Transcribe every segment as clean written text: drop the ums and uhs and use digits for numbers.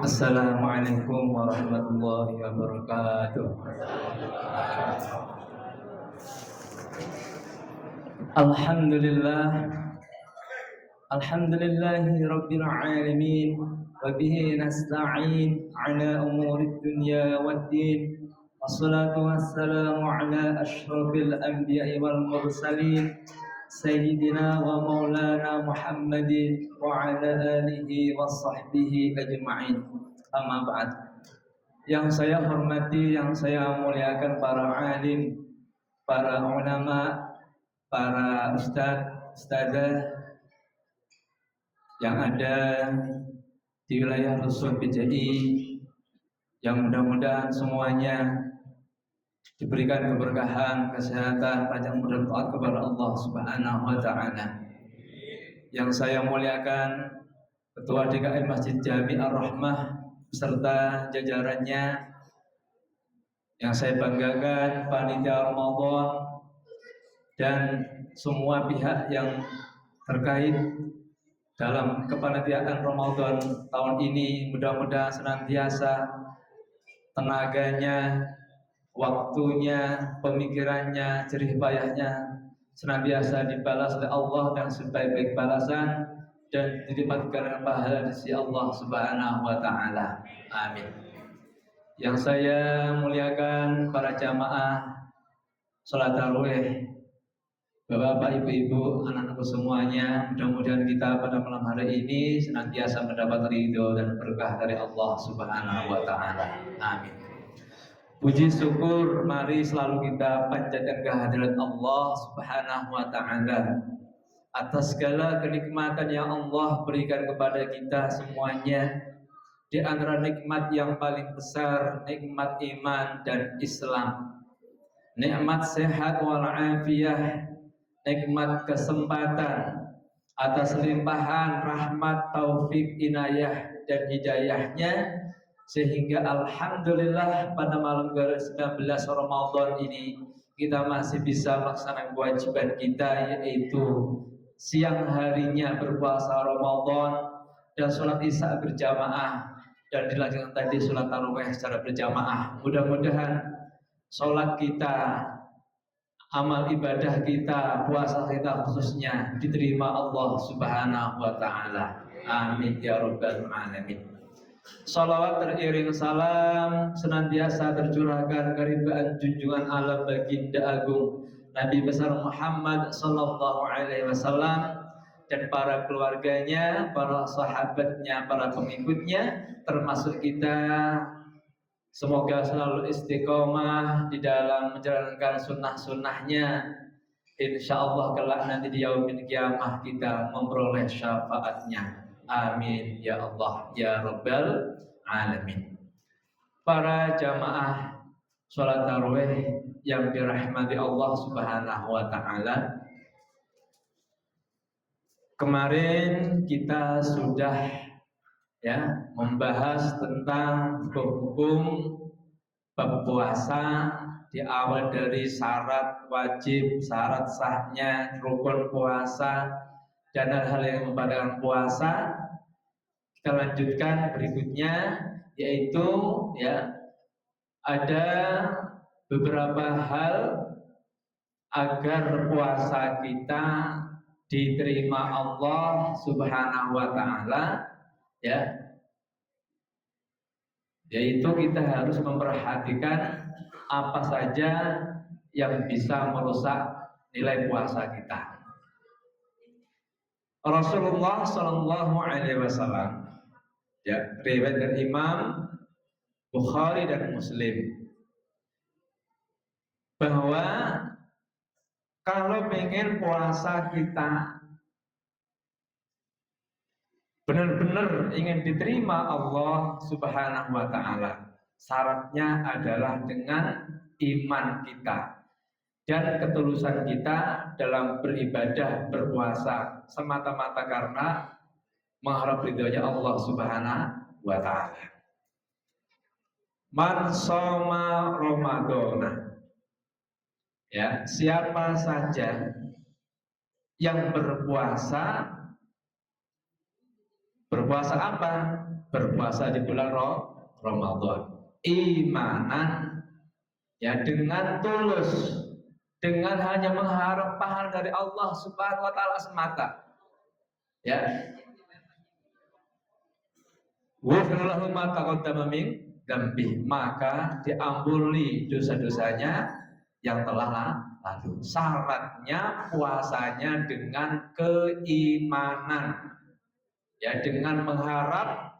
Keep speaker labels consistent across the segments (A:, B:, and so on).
A: Assalamualaikum warahmatullahi wabarakatuh. Alhamdulillah, alhamdulillahi rabbil alamin, wa bihi nasta'in ala umurid dunya waddin. Wassalatu wassalamu ala asyrafil anbiya'i wal mursalin Sayyidina wa maulana Muhammadin wa ala alihi wa sahbihi ajma'in. Amma ba'd. Yang saya hormati, yang saya muliakan para alim, para ulama, para ustadzah yang ada di wilayah Rusun PJI, yang mudah-mudahan semuanya diberikan keberkahan, kesehatan, panjang umur dan taat kepada Allah Subhanahu wa taala. Yang saya muliakan Ketua DKM Masjid Jami Ar-Rahmah beserta jajarannya, yang saya banggakan panitia Ramadan dan semua pihak yang terkait dalam kepanitiaan Ramadan tahun ini. Mudah-mudahan senantiasa tenaganya, waktunya, pemikirannya, jerih payahnya senantiasa dibalas oleh Allah dan sebaik-baik balasan dan didapatkan dengan pahala di sisi Allah Subhanahu wa taala. Amin. Yang saya muliakan para jamaah salat tarawih, Bapak, Ibu-ibu, anak-anakku semuanya, mudah-mudahan kita pada malam hari ini senantiasa mendapat ridho dan berkah dari Allah Subhanahu wa taala. Amin. Puji syukur mari selalu kita panjatkan kehadirat Allah Subhanahu wa taala atas segala kenikmatan yang Allah berikan kepada kita semuanya. Di antara nikmat yang paling besar, nikmat iman dan Islam, nikmat sehat wal afiyah, nikmat kesempatan atas limpahan rahmat, taufik, inayah dan hidayahnya, sehingga alhamdulillah pada malam ke-19 Ramadan ini kita masih bisa melaksanakan kewajiban kita, yaitu siang harinya berpuasa Ramadan dan sholat isya berjamaah, dan dilanjutkan tadi sholat tarawih secara berjamaah. Mudah-mudahan sholat kita, amal ibadah kita, puasa kita khususnya diterima Allah Subhanahu wa taala. Amin ya rabbal alamin. Salawat teriring salam senantiasa tercurahkan keribaan junjungan alam baginda agung Nabi besar Muhammad sallallahu alaihi wasallam dan para keluarganya, para sahabatnya, para pengikutnya, termasuk kita. Semoga selalu istiqomah di dalam menjalankan sunnah-sunnahnya. Insya Allah kelak nanti di yaumil kiamah kita memperoleh syafaatnya. Amin ya Allah ya Rabbal alamin. Para jamaah sholat tarawih yang dirahmati Allah Subhanahu wa taala, kemarin kita sudah membahas tentang hukum bab puasa, di awal dari syarat wajib, syarat sahnya, rukun puasa dan hal-hal yang membatalkan puasa. Kita lanjutkan berikutnya, yaitu ada beberapa hal agar puasa kita diterima Allah Subhanahu wa taala, yaitu kita harus memperhatikan apa saja yang bisa merusak nilai puasa kita. Rasulullah Shallallahu Alaihi Wasallam, riwayat dari Imam Bukhari dan Muslim, bahwa kalau pengen puasa kita benar-benar ingin diterima Allah Subhanahu wa taala, syaratnya adalah dengan iman kita dan ketulusan kita dalam beribadah, berpuasa semata-mata karena mengharap ridhonya Allah Subhanahu wa taala. Man shoma Ramadana, siapa saja yang berpuasa Berpuasa apa? Berpuasa di bulan Ramadan. Imanan, ya, dengan tulus, dengan hanya mengharap pahala dari Allah Subhanahu wa taala semata. Ya. Ghufrallahu ma taqaddama min dzambi, maka diampuni dosa-dosanya yang telah lalu. Syaratnya puasanya dengan keimanan, ya, dengan mengharap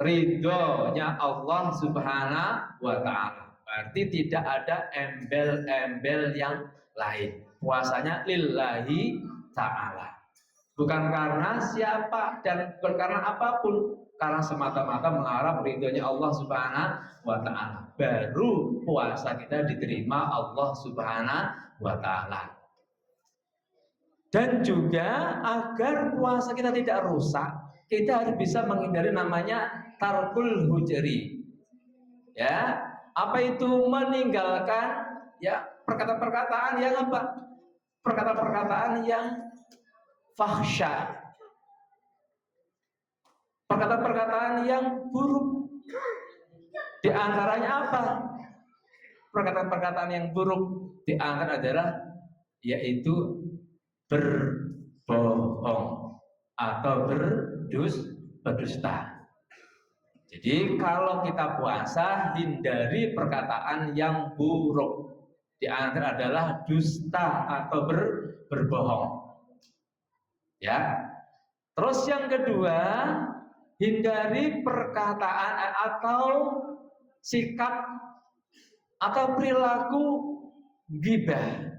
A: ridhonya Allah Subhanahu wa taala. Berarti tidak ada embel-embel yang lain. Puasanya lillahi ta'ala. Bukan karena siapa dan bukan karena apapun, karena semata-mata mengharap ridhonya Allah Subhanahu wa taala. Baru puasa kita diterima Allah Subhanahu wa taala. Dan juga agar puasa kita tidak rusak, kita harus bisa menghindari namanya tarkul hujri. Ya, apa itu? Meninggalkan, ya, perkataan-perkataan yang apa? Perkataan-perkataan yang fahsya, perkataan-perkataan yang buruk. Di antaranya apa? Perkataan-perkataan yang buruk di antara adalah yaitu berbohong atau berdusta. Jadi kalau kita puasa, hindari perkataan yang buruk. Di antara adalah dusta atau berbohong. Ya. Terus yang kedua, hindari perkataan atau sikap atau perilaku ghibah.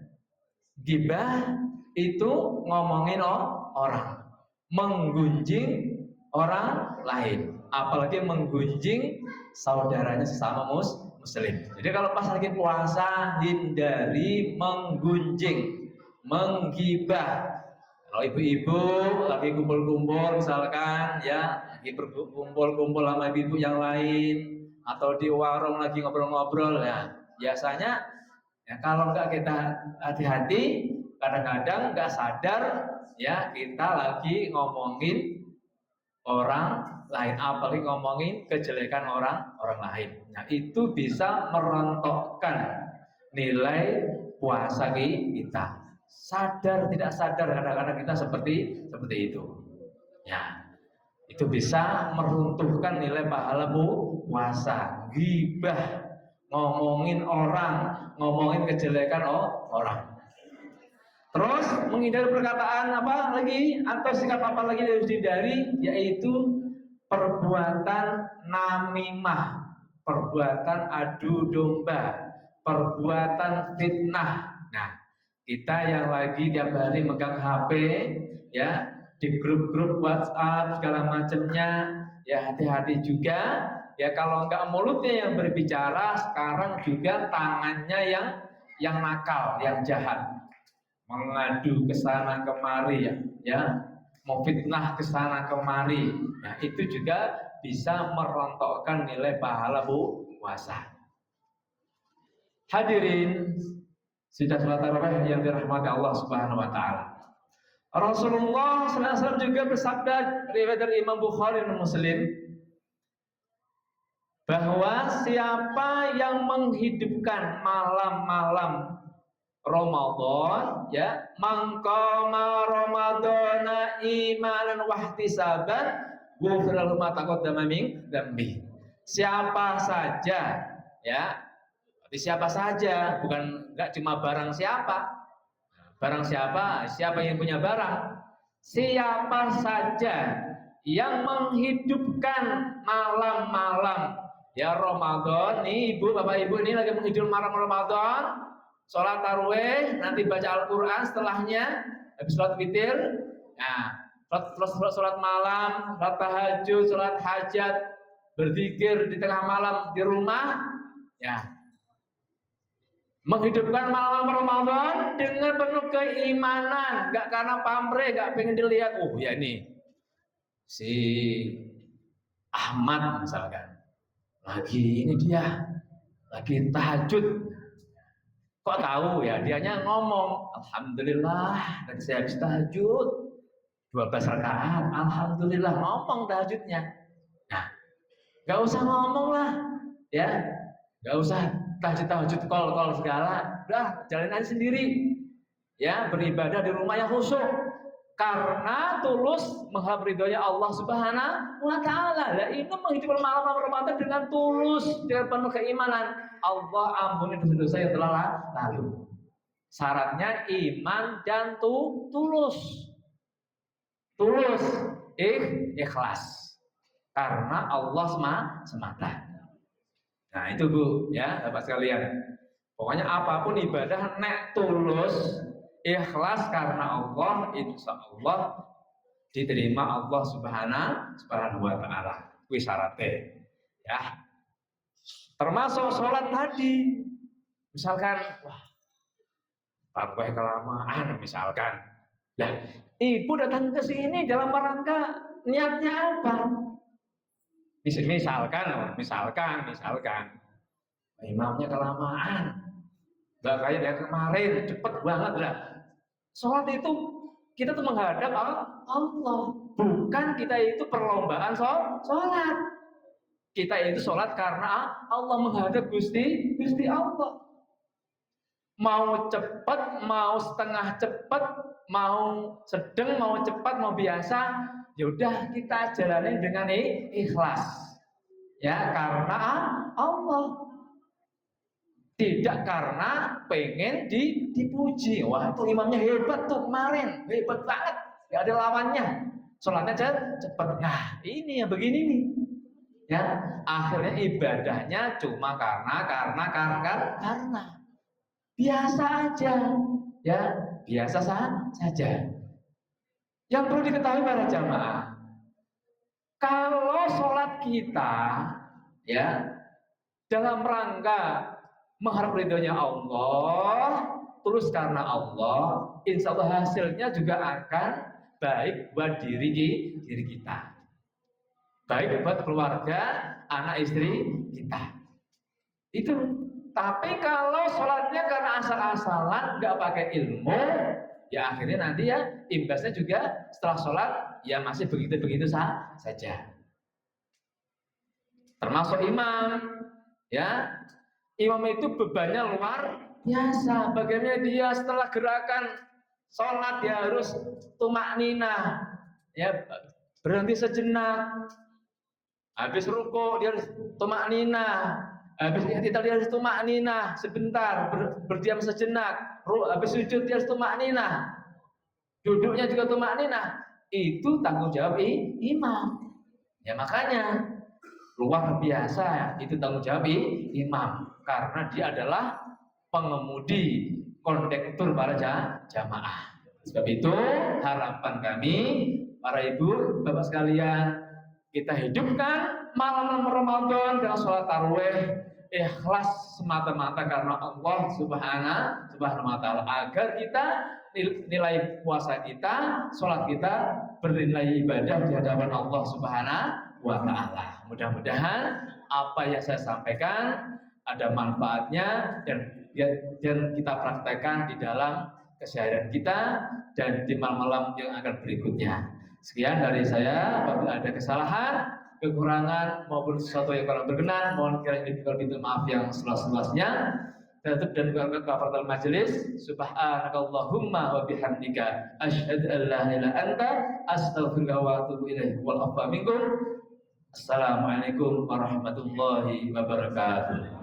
A: Ghibah itu ngomongin orang, menggunjing orang lain, apalagi menggunjing saudaranya sesama muslim. Jadi kalau pas lagi puasa, hindari menggunjing, menggibah. Kalau ibu-ibu lagi kumpul-kumpul misalkan, ya, lagi berkumpul-kumpul sama ibu yang lain, atau di warung lagi ngobrol-ngobrol, ya, biasanya, ya, kalau nggak kita hati-hati, kadang-kadang nggak sadar, ya, kita lagi ngomongin orang lain, apalagi ngomongin kejelekan orang lain. Nah, itu bisa merontokkan nilai puasa kita. Sadar tidak sadar kadang-kadang kita seperti itu. Ya, itu bisa meruntuhkan nilai pahala puasa. Ghibah, ngomongin orang, ngomongin kejelekan orang. Terus menghindari perkataan apa lagi atau sikap apa lagi yang harus dihindari, yaitu perbuatan namimah, perbuatan adu domba, perbuatan fitnah. Nah, kita yang lagi tiap hari megang HP, ya, di grup-grup WhatsApp segala macamnya, ya, hati-hati juga, ya, kalau enggak mulutnya yang berbicara, sekarang juga tangannya yang nakal, yang jahat, mengadu ke sana kemari, ya, mau fitnah ke sana kemari. Nah, itu juga bisa merontokkan nilai pahala puasa. Hadirin sudah sholat tarawih yang dirahmati Allah Subhanahu wa taala. Rasulullah SAW juga bersabda, riwayat dari Imam Bukhari dan Muslim, bahwa siapa yang menghidupkan malam-malam Ramadan, ya, mangqama ramadhana imanan wahtisaban ghufira lahu ma taqaddama min dzambi. Siapa saja, ya, siapa saja, bukan enggak cuma barang siapa. Barang siapa? Siapa yang punya barang? Siapa saja yang menghidupkan malam-malam, ya, Ramadan. Nih ibu, bapak ibu, ini lagi menghidupkan malam Ramadan, sholat tarawih, nanti baca Al-Quran setelahnya, habis sholat witir, nah, sholat malam, sholat tahajud, sholat hajat, berzikir di tengah malam di rumah, ya, menghidupkan malam Ramadan dengan penuh keimanan, gak karena pamrih, gak pengen dilihat, oh ya ini si Ahmad misalkan, lagi ini dia lagi tahajud. Kok tahu? Ya, dianya ngomong, alhamdulillah tadi saya habis tahajud. 12 rakaat, alhamdulillah, ngomong tahajudnya. Nah, nggak usah ngomong lah, ya, nggak usah tahajud kol segala, udah jalanin aja sendiri, ya, beribadah di rumah yang khusyuk, karena tulus mengharap ridhonya Allah Subhanahu wa Ta'ala. Lah ini menghidupkan malam Ramadan dengan tulus, dengan penuh keimanan. Allah ampuni dosa-dosa yang telah lalu. Syaratnya iman dan tulus. Tulus, ikhlas, karena Allah semata. Nah itu Bu, ya Bapak sekalian. Pokoknya apapun ibadah nek tulus, ikhlas karena Allah, insya Allah diterima Allah Subhanahu wa Ta'ala. Kuwi syaratnya, ya. Termasuk sholat tadi, misalkan, wah, tambah kelamaan, misalkan. Nah, ibu datang ke sini dalam rangka niatnya apa? Misalkan, imamnya kelamaan, nggak kayak yang kemarin, cepet banget lah. Sholat itu kita tuh menghadap Allah, bukan kita itu perlombaan sholat. Kita itu sholat karena Allah, menghadap Gusti Allah. Mau cepat, mau setengah cepat, mau sedang, mau cepat, mau biasa, yaudah kita jalani dengan ikhlas, ya, karena Allah, tidak karena pengen dipuji. Wah itu imamnya hebat tuh kemarin, hebat banget, gak ada lawannya, sholatnya cepat. Nah ini yang begini nih, ya, akhirnya ibadahnya cuma karena biasa aja, ya, biasa saja. Yang perlu diketahui para jamaah, kalau sholat kita, ya, dalam rangka mengharap ridhonya Allah, tulus karena Allah, insya Allah hasilnya juga akan baik buat diri kita, baik buat keluarga, anak istri kita. Itu. Tapi kalau sholatnya karena asal-asalan, nggak pakai ilmu, ya akhirnya nanti ya imbasnya juga setelah sholat ya masih begitu-begitu saja. Termasuk imam, ya, imam itu bebannya luar biasa. Bagaimana dia setelah gerakan sholat dia harus tumakninah, ya, berhenti sejenak. Habis ruku dia harus tumakninah. Habis i'tidal dia harus tumakninah sebentar, berdiam sejenak. Habis sujud dia harus tumakninah. Duduknya juga tumakninah. Itu tanggung jawab imam. Ya makanya luar biasa itu tanggung jawab imam, karena dia adalah pengemudi, kondektur para jamaah. Sebab itu harapan kami para ibu, bapak sekalian, kita hidupkan malam Ramadan dengan sholat tarawih ikhlas semata-mata karena Allah Subhanahu wa Ta'ala, agar kita nilai puasa kita, sholat kita bernilai ibadah di hadapan Allah Subhanahu wa Ta'ala. Mudah-mudahan apa yang saya sampaikan ada manfaatnya dan kita praktekkan di dalam keseharian kita dan di malam-malam yang akan berikutnya. Sekian dari saya. Apabila ada kesalahan, kekurangan maupun sesuatu yang kurang berkenan, mohon kiranya diberikan maaf yang seluas-luasnya. Tutup dan buka kafaratul majelis. Subhanakallahumma wa bihamdika asyhadu an la ilaha illa anta astaghfiruka wa atubu ilaik. Wal afwa minkum. Assalamualaikum warahmatullahi wabarakatuh.